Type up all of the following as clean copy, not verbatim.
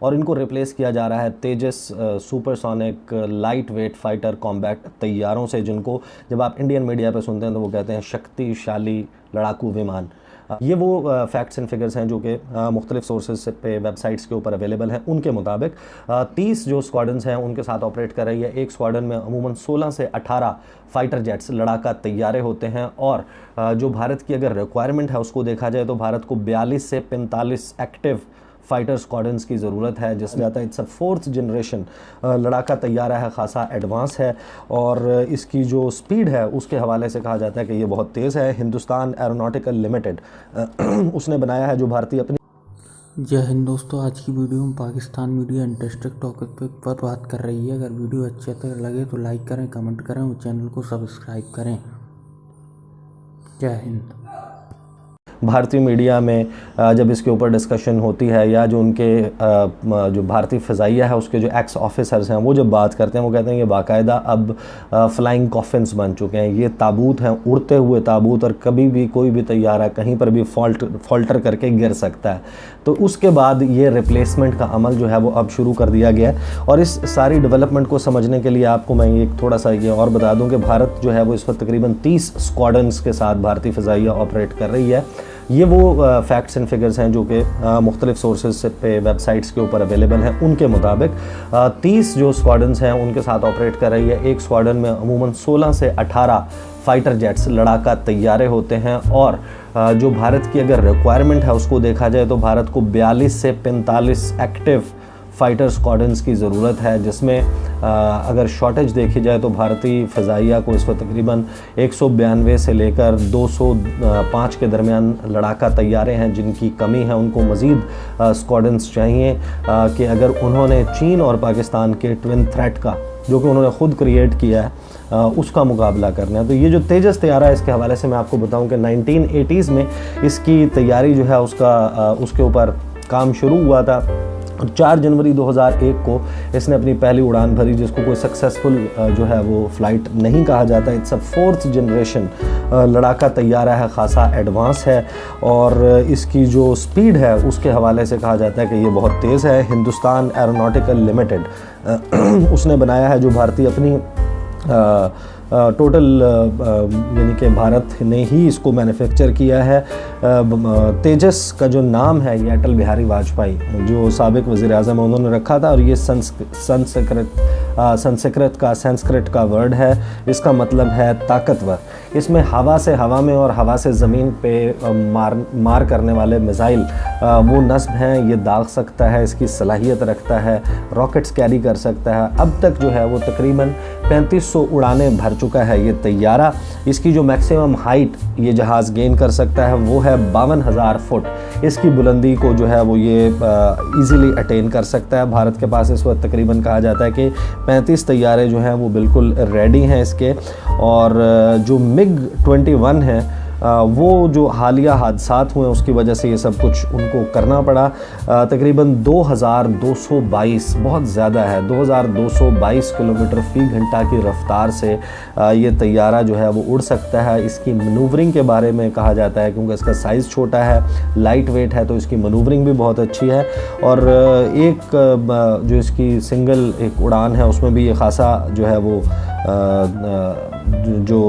और इनको रिप्लेस किया जा रहा है Tejas supersonic light weight fighter combat तैयारों से, जिनको जब आप इंडियन मीडिया पे सुनते हैं तो वो कहते हैं शक्तिशाली लड़ाकू विमान। ये वो फैक्ट्स एंड फिगर्स हैं जो कि मुख्तलिफ सोर्सेज पे वेबसाइट्स के ऊपर अवेलेबल हैं। उनके मुताबिक 30 जो स्क्वाड्रन्स हैं उनके साथ ऑपरेट कर रही है। एक स्क्वाड्रन में अमूमन 16 से 18 फाइटर जेट्स लड़ाका तैयारे होते हैं, और जो भारत की अगर रिक्वायरमेंट है उसको देखा जाए तो भारत को 42 से 45 एक्टिव फाइटर स्क्वाड्रन्स की ज़रूरत है, जिसमें आता है इट्स अ 4th जनरेशन लड़ाका तैयारा है, खासा एडवांस है, और इसकी जो स्पीड है उसके हवाले से कहा जाता है कि ये बहुत तेज़ है। हिंदुस्तान एरोनॉटिकल लिमिटेड उसने बनाया है, जो भारतीय अपनी। जय हिंद दोस्तों, आज की वीडियो में पाकिस्तान मीडिया इंटरेस्टिंग टॉपिक पर बात कर रही है। अगर वीडियो अच्छी लगे तो लाइक करें, कमेंट करें और चैनल को सब्सक्राइब करें। जय हिंद। भारतीय मीडिया में जब इसके ऊपर डिस्कशन होती है, या जो उनके जो भारतीय फ़िज़ाइया है उसके जो एक्स ऑफिसर्स हैं वो जब बात करते हैं, वो कहते हैं ये बाकायदा अब फ्लाइंग कॉफिन्स बन चुके हैं, ये ताबूत हैं, उड़ते हुए ताबूत, और कभी भी कोई भी तैयारा कहीं पर भी फॉल्टर करके गिर सकता है। तो उसके बाद ये रिप्लेसमेंट का अमल जो है वो अब शुरू कर दिया गया है। और इस सारी डेवलपमेंट को समझने के लिए आपको मैं एक थोड़ा सा ये और बता दूं कि भारत जो है वो इस वक्त तकरीबन 30 स्क्वाड्रन्स के साथ भारतीय फ़िज़ाइया ऑपरेट कर रही है। ये वो फैक्ट्स एंड फिगर्स हैं जो कि मुख्तलिफ सोर्सेज पे वेबसाइट्स के ऊपर अवेलेबल हैं। उनके मुताबिक 30 जो स्क्वाड्रन्स हैं उनके साथ ऑपरेट कर रही है। एक स्क्वाड्रन में अमूमन 16 से 18 फाइटर जेट्स लड़ाका तैयारे होते हैं, और जो भारत की अगर रिक्वायरमेंट है उसको देखा जाए तो भारत को 42 से 45 एक्टिव फाइटर स्क्वाड्रन्स की ज़रूरत है, जिसमें अगर शॉर्टेज देखी जाए तो भारतीय फ़िज़ाइया को इस वक्त तकरीबन 192 से लेकर 205 के दरमियान लड़ाका तैयारे हैं। जिनकी कमी है उनको मज़ीद स्क्वाड्रन्स चाहिए कि अगर उन्होंने चीन और पाकिस्तान के ट्विन थ्रेट का, जो कि उन्होंने ख़ुद क्रिएट किया है, उसका मुकाबला करना है। तो ये जो तेजस तैयारा है, इसके हवाले से मैं आपको बताऊं कि 1980s में इसकी तैयारी जो है उसके ऊपर काम शुरू हुआ था। 4 जनवरी 2001 को इसने अपनी पहली उड़ान भरी, जिसको कोई सक्सेसफुल जो है वो फ़्लाइट नहीं कहा जाता। इट्स अ 4th जनरेशन लड़ाका तैयारा है, खासा एडवांस है, और इसकी जो स्पीड है उसके हवाले से कहा जाता है कि ये बहुत तेज़ है। हिंदुस्तान एरोनॉटिकल लिमिटेड उसने बनाया है, जो भारतीय अपनी टोटल यानी कि भारत ने ही इसको मैन्युफैक्चर किया है। तेजस का जो नाम है ये अटल बिहारी वाजपेयी जो साबिक वज़ीर आज़म है उन्होंने रखा था, और ये संस्कृत का वर्ड है। इसका मतलब है ताकतवर। इसमें हवा में और हवा से ज़मीन पे मार करने वाले मिसाइल वो नस्ब हैं, ये दाग सकता है, इसकी सलाहियत रखता है, रॉकेट्स कैरी कर सकता है। अब तक जो है वो तकरीबन 3500 उड़ानें भर चुका है ये तैयारा। इसकी जो मैक्सिमम हाइट ये जहाज़ गेन कर सकता है वो है 52,000 फुट। इसकी बुलंदी को जो है वो ये इजीली अटेन कर सकता है। भारत के पास इस वक्त तकरीबन कहा जाता है कि 35 तैयारे जो हैं वो बिल्कुल रेडी हैं इसके। और जो MiG-21 है वो जो हालिया हादसात हुए उसकी वजह से ये सब कुछ उनको करना पड़ा। तकरीबन 2222 बहुत ज़्यादा है, 2222 किलोमीटर फ़ी घंटा की रफ़्तार से ये तैयारा जो है वो उड़ सकता है। इसकी मनूवरिंग के बारे में कहा जाता है, क्योंकि इसका साइज़ छोटा है, लाइट वेट है, तो इसकी मनूवरिंग भी बहुत अच्छी है। और एक जो इसकी सिंगल एक उड़ान है उसमें भी ये खासा जो है वो जो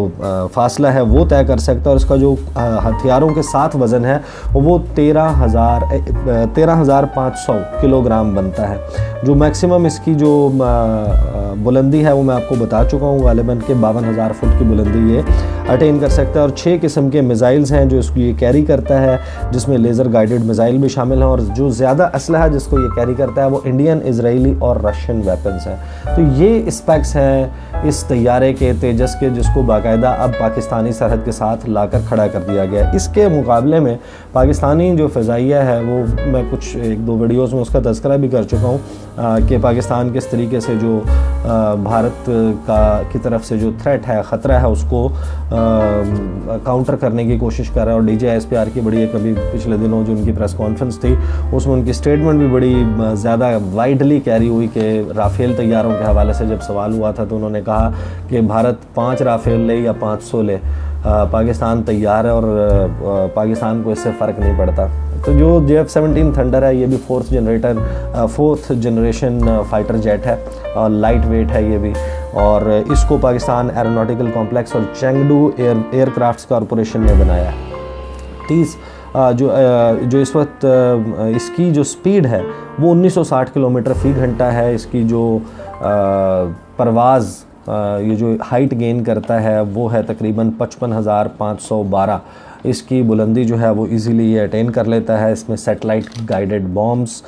फासला है वो तय कर सकता है। और इसका जो हथियारों के साथ वज़न है वो 13,500 किलोग्राम बनता है। जो मैक्सिमम इसकी जो बुलंदी है वो मैं आपको बता चुका हूँ, गालिबन के 52,000 फुट की बुलंदी ये अटेन कर सकता है। और 6 किस्म के मिसाइल्स हैं जो इसको ये कैरी करता है, जिसमें लेज़र गाइडेड मिसाइल भी शामिल हैं। और जो ज़्यादा असलहा जिसको ये कैरी करता है वो इंडियन, इजरायली और रशियन वेपन्स हैं। तो ये स्पेक्स हैं इस तैयारे के, तेजस के, जिसको बाकायदा अब पाकिस्तानी सरहद के साथ लाकर खड़ा कर दिया गया है। इसके मुकाबले में पाकिस्तानी जो फ़िज़ाइया है वो मैं कुछ 1-2 वीडियोज़ में उसका तज़किरा भी कर चुका हूँ कि पाकिस्तान किस तरीके से जो भारत की तरफ से जो थ्रेट है, ख़तरा है, उसको काउंटर करने की कोशिश कर रहा है। और DGISPR की बड़ी एक अभी पिछले दिनों जो उनकी प्रेस कॉन्फ्रेंस थी उसमें उनकी स्टेटमेंट भी बड़ी ज़्यादा वाइडली कैरी हुई कि राफ़ेल तैयारों के हवाले से जब सवाल हुआ था तो उन्होंने कहा कि भारत 5 राफ़ेल ले या 500 ले, पाकिस्तान तैयार है और पाकिस्तान को इससे फ़र्क नहीं पड़ता। तो जो JF-17 थंडर है ये भी फोर्थ जनरेशन फाइटर जेट है और लाइट वेट है ये भी, और इसको पाकिस्तान एरोनॉटिकल कॉम्प्लेक्स और चेंगडू एयरक्राफ्ट्स कॉरपोरेशन ने बनाया है। 30 जो इस वक्त इसकी जो स्पीड है वो 1960 किलोमीटर फ़ी घंटा है। इसकी जो परवाज़ ये जो हाइट गेन करता है वो है तकरीबन 55,512। इसकी बुलंदी जो है वो इजीली ये अटेन कर लेता है। इसमें satellite guided bombs,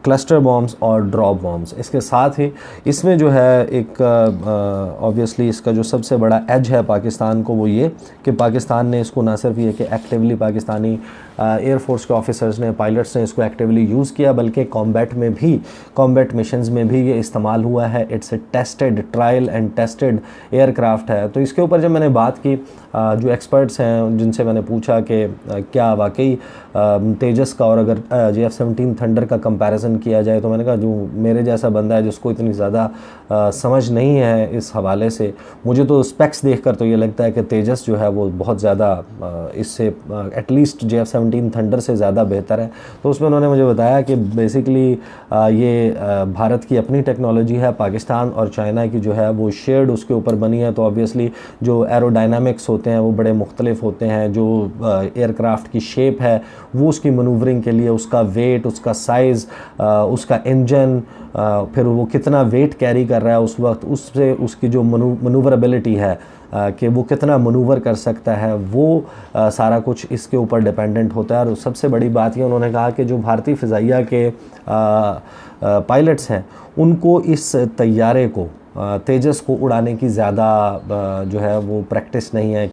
cluster bombs और ड्रॉप बॉम्ब्स। इसके साथ ही इसमें जो है एक ऑब्वियसली इसका जो सबसे बड़ा एज है पाकिस्तान को वो ये कि पाकिस्तान ने इसको ना सिर्फ ये कि एक्टिवली पाकिस्तानी एयरफोर्स के ऑफिसर्स ने, पायलट्स ने इसको एक्टिवली यूज़ किया, बल्कि कॉम्बैट मिशंस में भी ये इस्तेमाल हुआ है। It's a tested, trial and tested aircraft है। तो इसके ऊपर जब मैंने बात की जो एक्सपर्ट्स हैं जिनसे मैंने पूछा कि क्या वाकई तेजस का और अगर JF-17 थंडर का कंपैरिजन किया जाए, तो मैंने कहा जो मेरे जैसा बंदा है जिसको इतनी ज़्यादा समझ नहीं है इस हवाले से, मुझे तो स्पेक्स देखकर तो ये लगता है कि तेजस जो है वो बहुत ज़्यादा इससे एटलीस्ट JF-17 थंडर से ज़्यादा बेहतर है। तो उसमें उन्होंने मुझे बताया कि बेसिकली ये भारत की अपनी टेक्नोलॉजी है, पाकिस्तान और चाइना की जो है वो शेयर्ड उसके ऊपर बनी है। तो ऑब्वियसली जो एरोडायनामिक्स होते हैं वो बड़े मुख्तलिफ होते हैं। जो एयरक्राफ्ट की शेप है वो उसकी मनूवरिंग के लिए, उसका वेट, उसका साइज़, उसका इंजन, फिर वो कितना वेट कैरी कर रहा है उस वक्त, उससे उसकी जो मनूवरेबिलिटी है कि वो कितना मनूवर कर सकता है, वो सारा कुछ इसके ऊपर डिपेंडेंट होता है। और सबसे बड़ी बात ये उन्होंने कहा कि जो भारतीय फ़िज़ाइया के पायलट्स हैं उनको इस तैयारे को, तेजस को उड़ाने की ज़्यादा जो है वो प्रैक्टिस नहीं है।